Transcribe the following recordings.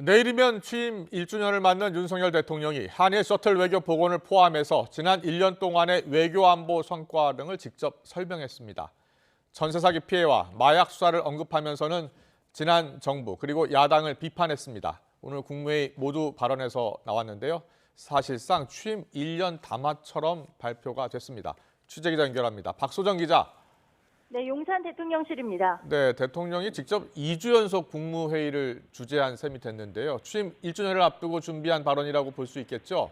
내일이면 취임 1주년을 맞는 윤석열 대통령이 한일 셔틀 외교 복원을 포함해서 지난 1년 동안의 외교 안보 성과 등을 직접 설명했습니다. 전세 사기 피해와 마약 수사를 언급하면서는 지난 정부 그리고 야당을 비판했습니다. 오늘 국무회의 모두 발언에서 나왔는데요. 사실상 취임 1년 담화처럼 발표가 됐습니다. 취재기자 연결합니다. 박소정 기자. 네, 용산 대통령실입니다. 네, 대통령이 직접 2주 연속 국무회의를 주재한 셈이 됐는데요. 취임 1주년을 앞두고 준비한 발언이라고 볼 수 있겠죠?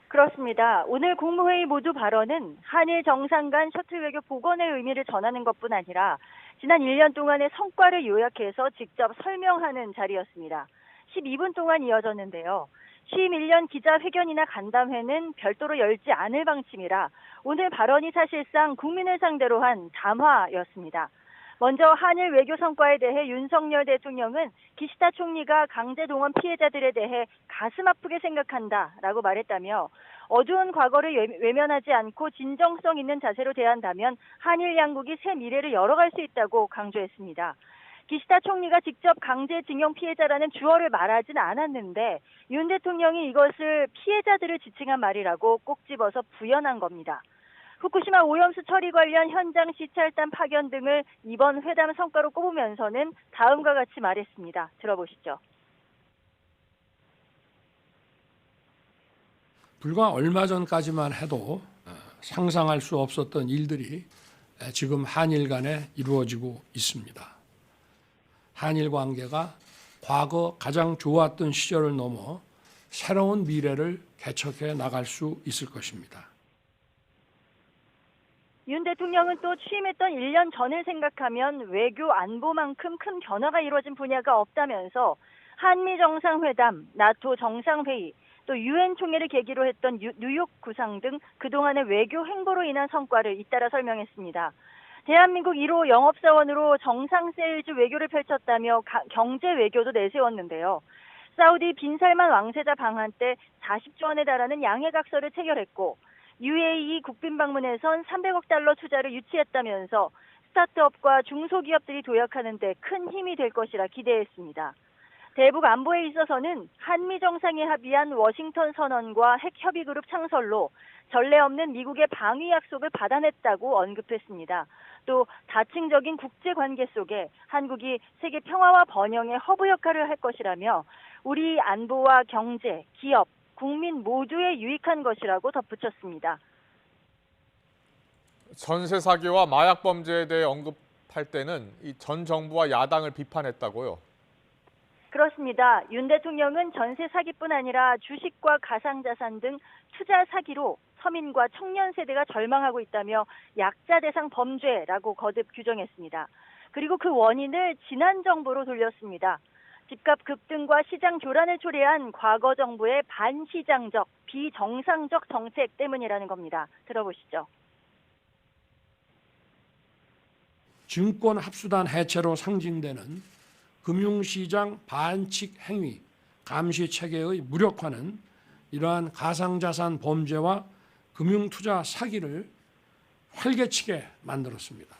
그렇습니다. 오늘 국무회의 모두 발언은 한일 정상 간 셔틀 외교 복원의 의미를 전하는 것뿐 아니라 지난 1년 동안의 성과를 요약해서 직접 설명하는 자리였습니다. 12분 동안 이어졌는데요. 취임 1년 기자회견이나 간담회는 별도로 열지 않을 방침이라 오늘 발언이 사실상 국민을 상대로 한 담화였습니다. 먼저 한일 외교 성과에 대해 윤석열 대통령은 기시다 총리가 강제 동원 피해자들에 대해 가슴 아프게 생각한다라고 말했다며 어두운 과거를 외면하지 않고 진정성 있는 자세로 대한다면 한일 양국이 새 미래를 열어갈 수 있다고 강조했습니다. 기시다 총리가 직접 강제징용 피해자라는 주어를 말하진 않았는데 윤 대통령이 이것을 피해자들을 지칭한 말이라고 꼭 집어서 부연한 겁니다. 후쿠시마 오염수 처리 관련 현장 시찰단 파견 등을 이번 회담 성과로 꼽으면서는 다음과 같이 말했습니다. 들어보시죠. 불과 얼마 전까지만 해도 상상할 수 없었던 일들이 지금 한일 간에 이루어지고 있습니다. 한일 관계가 과거 가장 좋았던 시절을 넘어 새로운 미래를 개척해 나갈 수 있을 것입니다. 윤 대통령은 또 취임했던 1년 전을 생각하면 외교 안보만큼 큰 변화가 이루어진 분야가 없다면서 한미 정상회담, 나토 정상회의, 또 유엔 총회를 계기로 했던 뉴욕 구상 등 그동안의 외교 행보로 인한 성과를 잇따라 설명했습니다. 대한민국 1호 영업사원으로 정상 세일즈 외교를 펼쳤다며 경제 외교도 내세웠는데요. 사우디 빈살만 왕세자 방한 때 40조 원에 달하는 양해각서를 체결했고 UAE 국빈 방문에선 300억 달러 투자를 유치했다면서 스타트업과 중소기업들이 도약하는 데 큰 힘이 될 것이라 기대했습니다. 대북 안보에 있어서는 한미 정상이 합의한 워싱턴 선언과 핵협의그룹 창설로 전례 없는 미국의 방위 약속을 받아냈다고 언급했습니다. 또 다층적인 국제관계 속에 한국이 세계 평화와 번영의 허브 역할을 할 것이라며 우리 안보와 경제, 기업, 국민 모두에 유익한 것이라고 덧붙였습니다. 전세 사기와 마약 범죄에 대해 언급할 때는 이 전 정부와 야당을 비판했다고요? 그렇습니다. 윤 대통령은 전세 사기뿐 아니라 주식과 가상자산 등 투자 사기로 서민과 청년 세대가 절망하고 있다며 약자 대상 범죄라고 거듭 규정했습니다. 그리고 그 원인을 지난 정부로 돌렸습니다. 집값 급등과 시장 교란을 초래한 과거 정부의 반시장적, 비정상적 정책 때문이라는 겁니다. 들어보시죠. 증권 합수단 해체로 상징되는 금융시장 반칙 행위, 감시 체계의 무력화는 이러한 가상자산 범죄와 금융투자 사기를 활개치게 만들었습니다.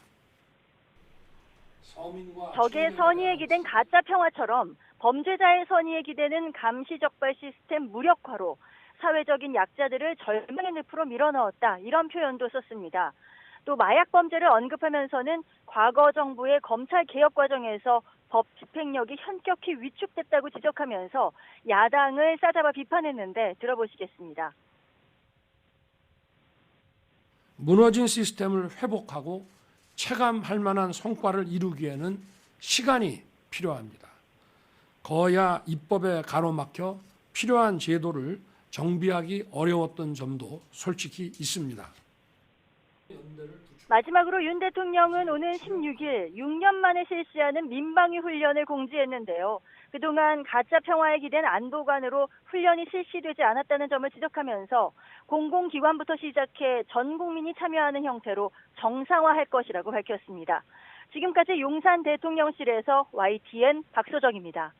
적의 선의에 기댄 가짜 평화처럼 범죄자의 선의에 기대는 감시적발 시스템 무력화로 사회적인 약자들을 절망의 늪으로 밀어넣었다. 이런 표현도 썼습니다. 또 마약 범죄를 언급하면서는 과거 정부의 검찰 개혁 과정에서 법 집행력이 현격히 위축됐다고 지적하면서 야당을 싸잡아 비판했는데 들어보시겠습니다. 무너진 시스템을 회복하고 체감할 만한 성과를 이루기에는 시간이 필요합니다. 거야 입법에 가로막혀 필요한 제도를 정비하기 어려웠던 점도 솔직히 있습니다. 마지막으로 윤 대통령은 오는 16일 6년 만에 실시하는 민방위 훈련을 공지했는데요. 그동안 가짜 평화에 기댄 안보관으로 훈련이 실시되지 않았다는 점을 지적하면서 공공기관부터 시작해 전 국민이 참여하는 형태로 정상화할 것이라고 밝혔습니다. 지금까지 용산 대통령실에서 YTN 박소정입니다.